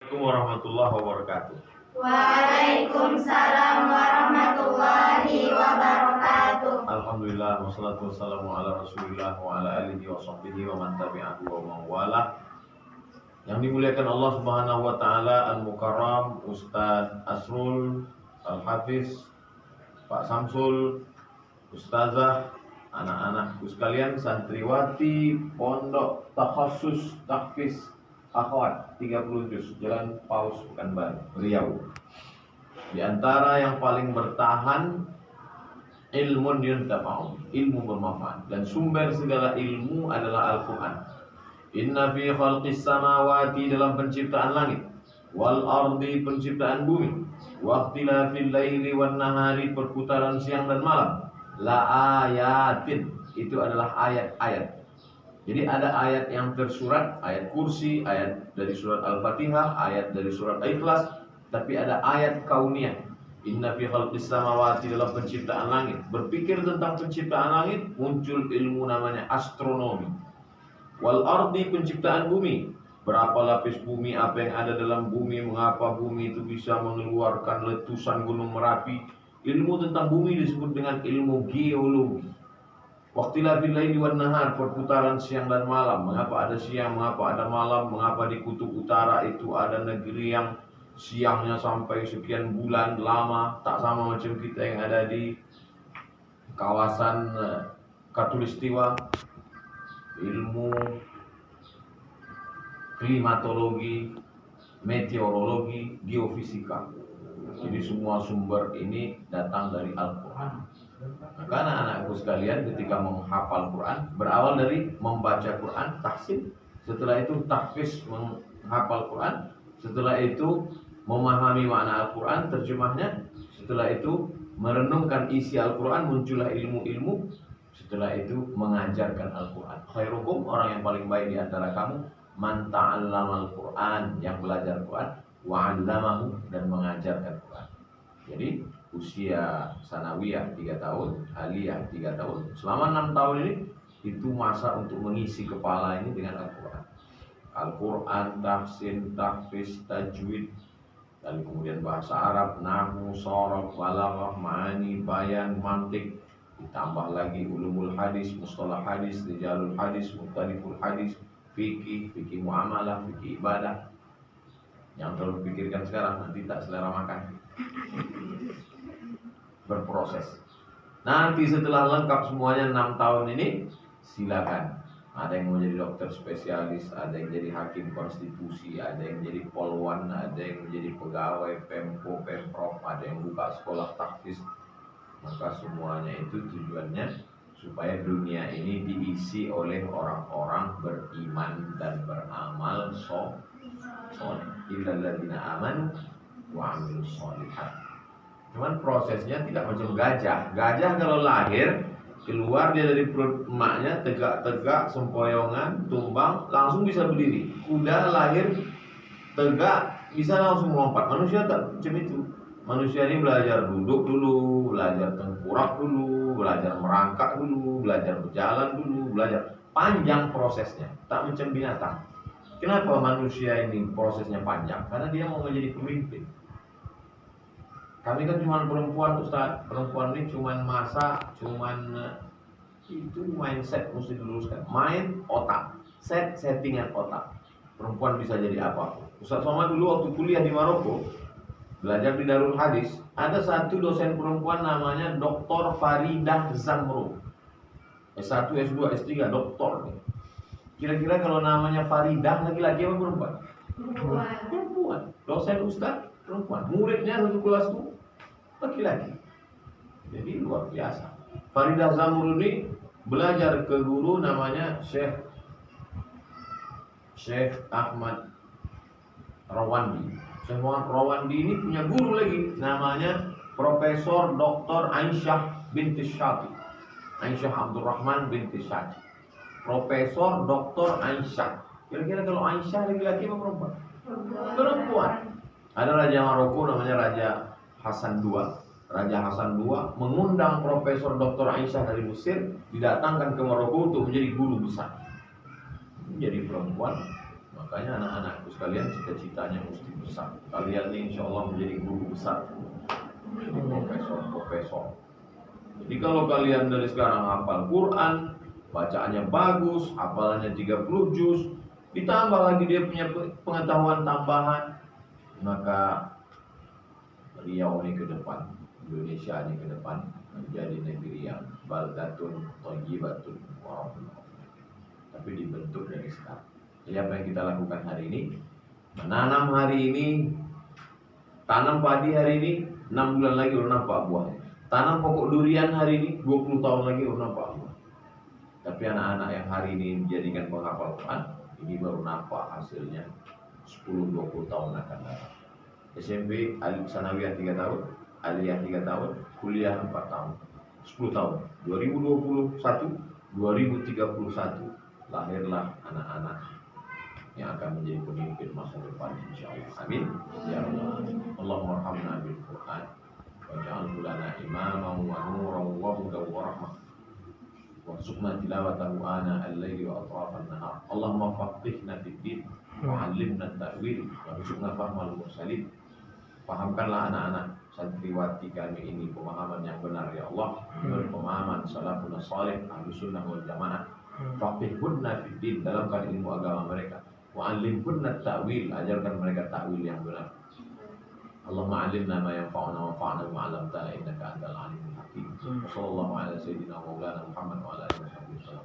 Assalamualaikum warahmatullahi wabarakatuh. Waalaikumsalam warahmatullahi wabarakatuh. Alhamdulillah wassalatu wassalamu ala Rasulillah wa ala alihi wa sahbihi wa man tabi'ahu wa man wala. Yang dimuliakan Allah Subhanahu wa taala, Al-Mukarram Ustaz Asrul, Al-Hafiz Pak Samsul, Ustazah, anak-anakku sekalian, santriwati Pondok Takhasus Tahfiz Akhwat 30 juz, Jalan Paus Pekanbaru, Riau. Di antara yang paling bertahan, ilmun yuntafa'un, ilmu bermanfaat, dan sumber segala ilmu adalah Al-Quran. Inna fi khalqis samawati, dalam penciptaan langit, wal ardi, penciptaan bumi, wa ikhtilafil laili wan nahari, perputaran siang dan malam, la ayatin, itu adalah ayat-ayat. Jadi ada ayat yang tersurat, ayat kursi, ayat dari surat Al-Fatihah, ayat dari surat Al-Ikhlas, tapi ada ayat kauniyah. Inna fi khalqis samawati, dalam penciptaan langit. Berpikir tentang penciptaan langit, muncul ilmu namanya astronomi. Wal ardi, penciptaan bumi. Berapa lapis bumi, apa yang ada dalam bumi, mengapa bumi itu bisa mengeluarkan letusan gunung Merapi. Ilmu tentang bumi disebut dengan ilmu geologi. Waqtilafil laili wan nahar, perputaran siang dan malam. Mengapa ada siang, mengapa ada malam, mengapa di kutub utara itu ada negeri yang siangnya sampai sekian bulan lama, tak sama macam kita yang ada di kawasan Katulistiwa. Ilmu klimatologi, meteorologi, geofisika. Jadi semua sumber ini datang dari Al-Quran. Karena anak-anakku sekalian, ketika menghafal Quran, berawal dari membaca Quran, tahsin. Setelah itu tahfiz, menghafal Quran. Setelah itu memahami makna Al-Quran, terjemahnya. Setelah itu merenungkan isi Al-Quran, muncullah ilmu-ilmu. Setelah itu mengajarkan Al-Quran. Khairukum, orang yang paling baik di antara kamu, man ta'allamal Quran, yang belajar Quran, wa'allamahu, dan mengajarkan Quran. Jadi usia sanawiyah 3 tahun, aliyah 3 tahun. Selama 6 tahun ini, itu masa untuk mengisi kepala ini dengan Al-Quran. Al-Quran, tahsin, tahfiz, tajwid, dan kemudian bahasa Arab, nahwu, sharaf, balaghah, ma'ani, bayan, mantik. Ditambah lagi ulumul hadis, mustalah hadis, rijalul hadis, mukhtaliful hadis, fikih, fikih muamalah, fikih ibadah. Yang terlalu dipikirkan sekarang, nanti tak selera makan. Berproses. Nanti setelah lengkap semuanya 6 tahun ini, silakan. Ada yang mau jadi dokter spesialis, ada yang jadi hakim konstitusi, ada yang jadi polwan, ada yang menjadi pegawai Pemko, Pemprov, ada yang buka sekolah tahfiz. Maka semuanya itu tujuannya supaya dunia ini diisi oleh orang-orang beriman dan beramal soleh. Illal ladzina amanu wa amilus sholihat. Cuman prosesnya tidak macam gajah. Gajah kalau lahir, keluar dia dari perut emaknya, tegak-tegak, sempoyongan, tumbang, langsung bisa berdiri. Kuda lahir tegak, bisa langsung melompat. Manusia tak macam itu. Manusia ini belajar duduk dulu, belajar tengkurap dulu, belajar merangkak dulu, belajar berjalan dulu, belajar. Panjang prosesnya, tak macam binatang. Kenapa manusia ini prosesnya panjang? Karena dia mau menjadi pemimpin. Kami kan cuma perempuan, Ustaz. Perempuan ini cuma itu mindset mesti diluruskan. Mind otak, settingan otak. Perempuan bisa jadi apa? Ustaz Somad dulu waktu kuliah di Maroko, belajar di Darul Hadis, ada satu dosen perempuan namanya Dr. Faridah Zamro. S1, S2, S3, doktor nih. Kira-kira kalau namanya Faridah laki-laki apa perempuan? Perempuan. Dosen ustaz perempuan. Muridnya satu kelas itu laki-laki. Jadi luar biasa. Faridah Zamro ini belajar ke guru namanya Syekh Ahmad Rawandi. Syekh Rawandi ini punya guru lagi namanya Profesor Dr. Aisyah binti Syati. Aisyah Abdurrahman binti Syati. Profesor Dr. Aisyah. Kira-kira kalau Aisyah laki-laki apa perempuan? Perempuan. Ada raja Maroko namanya Raja Hasan II. Raja Hasan II mengundang Profesor Dr. Aisyah dari Mesir, didatangkan ke Maroko untuk menjadi guru besar. Menjadi perempuan, Makanya anak-anakku sekalian cita-citanya mesti besar. Kalian ini insya Allah menjadi guru besar, jadi profesor. Jadi kalau kalian dari sekarang hafal Quran, bacaannya bagus, hafalannya 30 juz, ditambah lagi dia punya pengetahuan tambahan, maka Riau ini ke depan, Indonesia ini ke depan menjadi negeri yang baldatun thayyibatun warahmatullahi wabarakatuh. Tapi dibentuk dari sekarang. Jadi apa yang kita lakukan hari ini? Menanam hari ini, tanam padi hari ini, 6 bulan lagi udah nampak buahnya. Tanam pokok durian hari ini, 20 tahun lagi udah nampak buah. Tapi anak-anak yang hari ini dijadikan penghafal Quran, ini baru nampak hasilnya 10-20 tahun akan datang. SMP, Sanawiyah 3 tahun, Aliyah 3 tahun, kuliah 4 tahun, 10 tahun. 2021, 2031 lahirlah anak-anak yang akan menjadi pemimpin masa depan insyaallah. Amin. Ya Allah. Allahumma arhamna bil Quran waj'alhu lana imaman wa nuran wa hudan wa rahmah. Warzuqna tilawatahu ana al-laili wa atrafan nahar. Allahumma faqihna fid din wa 'allimna at-ta'wil wa warzuqna fahmal mursalin. Pahamkanlah anak-anak santriwati kami ini pemahaman yang benar ya Allah, pemahaman salafun salih ahlus sunnah wal jamaah. Faqihna fid din, dalamkan ilmu agama mereka. Wa'allimkunna ta'wil, ajarkan mereka ta'wil yang benar. Allahumma 'allimna ma yanfa'una wa fa'na ma 'allamtana innaka antal alimul hakim. Wassallallahu ala sayyidina wa maulana Muhammad wa ala alihi wasallam.